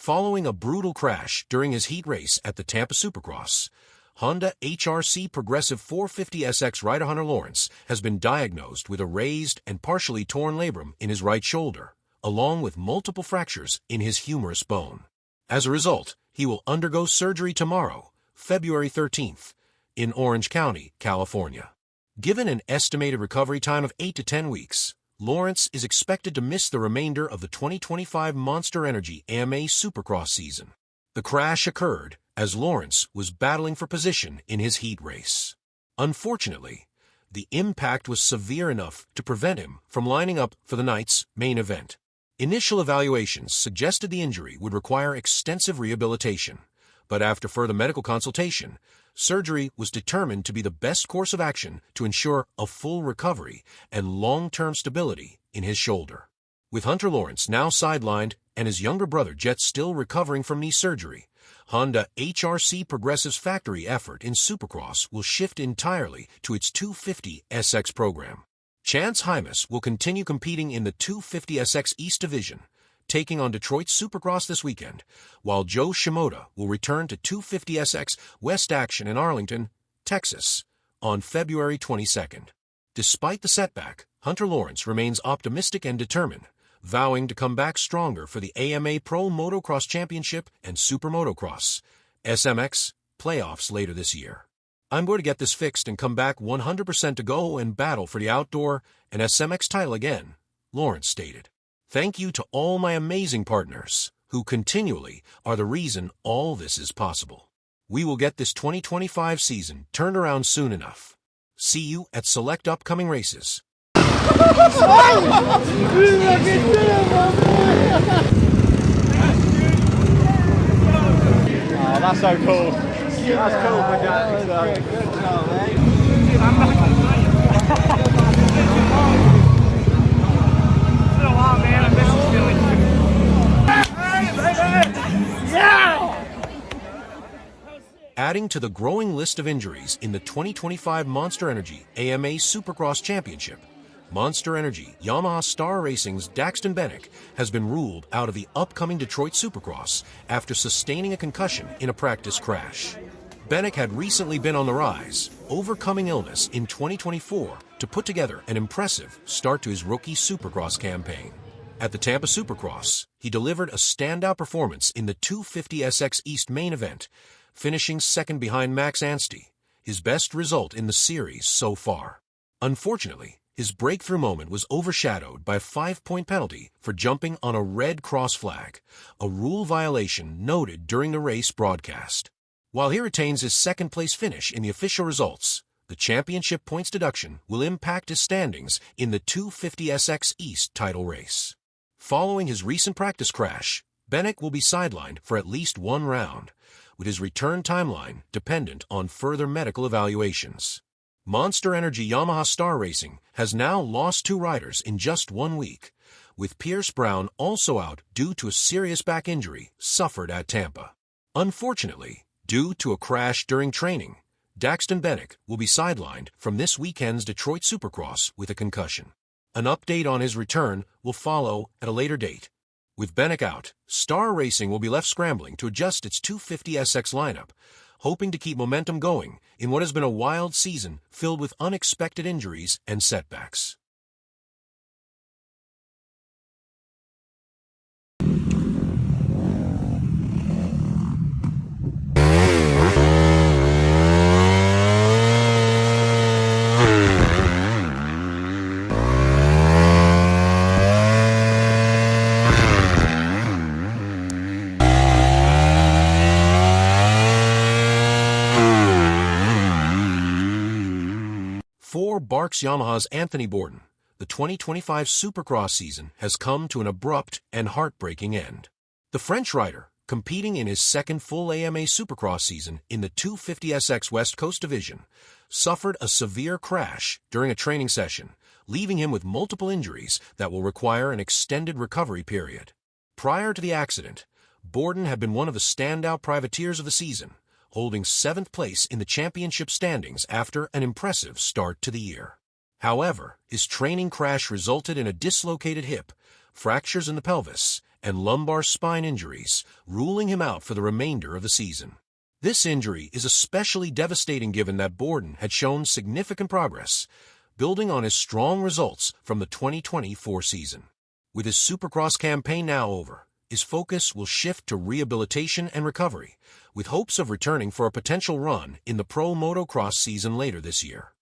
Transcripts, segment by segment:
Following a brutal crash during his heat race at the Tampa Supercross, Honda HRC Progressive 450SX rider Hunter Lawrence has been diagnosed with a raised and partially torn labrum in his right shoulder, along with multiple fractures in his humerus bone. As a result, he will undergo surgery tomorrow, February 13th, in Orange County, California. Given an estimated recovery time of 8 to 10 weeks, Lawrence is expected to miss the remainder of the 2025 Monsterenergy AMA Supercross season. The crash occurred as Lawrence was battling for position in his heat race. Unfortunately, the impact was severe enough to prevent him from lining up for the night's main event. Initial evaluations suggested the injury would require extensive rehabilitation, but after further medical consultation, surgery was determined to be the best course of action to ensure a full recovery and long-term stability in his shoulder. With Hunter Lawrence now sidelined and his younger brother Jet still recovering from knee surgery, Honda HRC Progressive's factory effort in Supercross will shift entirely to its 250SX program. Chance Hymas will continue competing in the 250SX East Division, taking on Detroit's Supercross this weekend, while Joe Shimoda will return to 250SX West action in Arlington, Texas, on February 22nd. Despite the setback, Hunter Lawrence remains optimistic and determined, vowing to come back stronger for the AMA Pro Motocross Championship and Super Motocross SMX playoffs later this year. "I'm going to get this fixed and come back 100% to go and battle for the outdoor and SMX title again," Lawrence stated. "Thank you to all my amazing partners, who continually are the reason all this is possible. We will get this 2025 season turned around soon enough. See you at select upcoming races." Oh, that's so cool. That's cool, man. Good job, mate. I'm not gonna tell you. It's been a while, man. I miss this feeling. Yeah! Adding to the growing list of injuries in the 2025 Monsterenergy AMA Supercross Championship, Monsterenergy Yamaha Star Racing's Daxton has been ruled out of the upcoming Detroit Supercross after sustaining a concussion in a practice crash. Bennett had recently been on the rise, overcoming illness in 2024 to put together an impressive start to his rookie Supercross campaign. At the Tampa Supercross, he delivered a standout performance in the 250SX East main event, finishing second behind Max Anstey, his best result in the series so far. Unfortunately, his breakthrough moment was overshadowed by a 5-point penalty for jumping on a red cross flag, a rule violation noted during the race broadcast. While he retains his second-place finish in the official results, the championship points deduction will impact his standings in the 250SX East title race. Following his recent practice crash, Bennett will be sidelined for at least one round, with his return timeline dependent on further medical evaluations. Monsterenergy Yamaha Star Racing has now lost 2 riders in just 1 week, with Pierce Brown also out due to a serious back injury suffered at Tampa. Unfortunately, due to a crash during training, Daxton will be sidelined from this weekend's Detroit Supercross with a concussion. An update on his return will follow at a later date. With Bennett out, Star Racing will be left scrambling to adjust its 250SX lineup, hoping to keep momentum going in what has been a wild season filled with unexpected injuries and setbacks. For Barks Yamaha's Anthony Bourdon, the 2025 Supercross season has come to an abrupt and heartbreaking end. The French rider, competing in his second full AMA Supercross season in the 250SX West Coast Division, suffered a severe crash during a training session, leaving him with multiple injuries that will require an extended recovery period. Prior to the accident, Bourdon had been one of the standout privateers of the season, holding 7th place in the championship standings after an impressive start to the year. However, his training crash resulted in a dislocated hip, fractures in the pelvis, and lumbar spine injuries, ruling him out for the remainder of the season. This injury is especially devastating given that Bourdon had shown significant progress, building on his strong results from the 2024 season. With his Supercross campaign now over, his focus will shift to rehabilitation and recovery, with hopes of returning for a potential run in the pro motocross season later this year.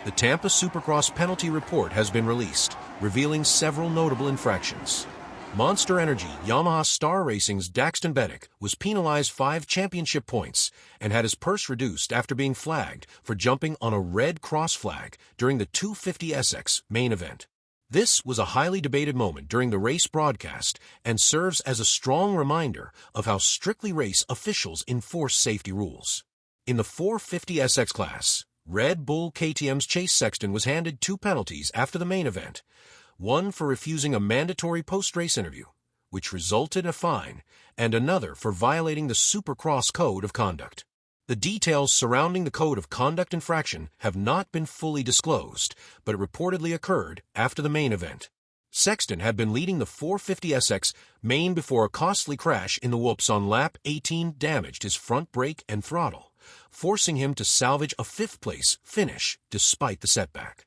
The Tampa Supercross penalty report has been released, revealing several notable infractions. Monsterenergy Yamaha Star Racing's Daxton was penalized 5 championship points and had his purse reduced after being flagged for jumping on a red cross flag during the 250SX main event. This was a highly debated moment during the race broadcast and serves as a strong reminder of how strictly race officials enforce safety rules. In the 450SX class, Redbull KTM's Chase Sexton was handed 2 penalties after the main event, one for refusing a mandatory post-race interview, which resulted in a fine, and another for violating the Supercross Code of Conduct. The details surrounding the Code of Conduct infraction have not been fully disclosed, but it reportedly occurred after the main event. Sexton had been leading the 450SX main before a costly crash in the whoops on lap 18 damaged his front brake and throttle, forcing him to salvage a 5th-place finish despite the setback.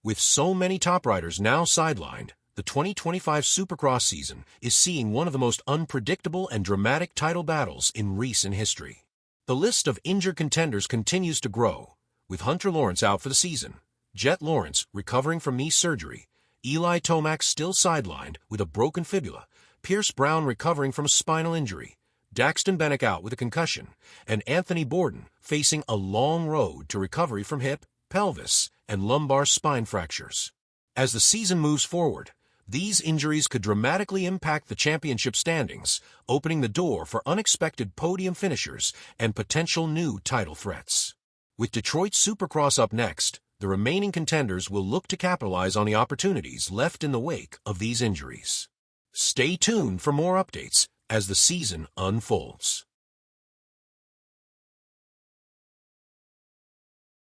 With so many top riders now sidelined, the 2025 Supercross season is seeing one of the most unpredictable and dramatic title battles in recent history. The list of injured contenders continues to grow, with Hunter Lawrence out for the season, Jet Lawrence recovering from knee surgery, Eli Tomac still sidelined with a broken fibula, Pierce Brown recovering from a spinal injury, Daxton out with a concussion, and Anthony Bourdon facing a long road to recovery from hip, pelvis, and lumbar spine fractures. As the season moves forward, these injuries could dramatically impact the championship standings, opening the door for unexpected podium finishers and potential new title threats. With Detroit Supercross up next, the remaining contenders will look to capitalize on the opportunities left in the wake of these injuries. Stay tuned for more updates as the season unfolds.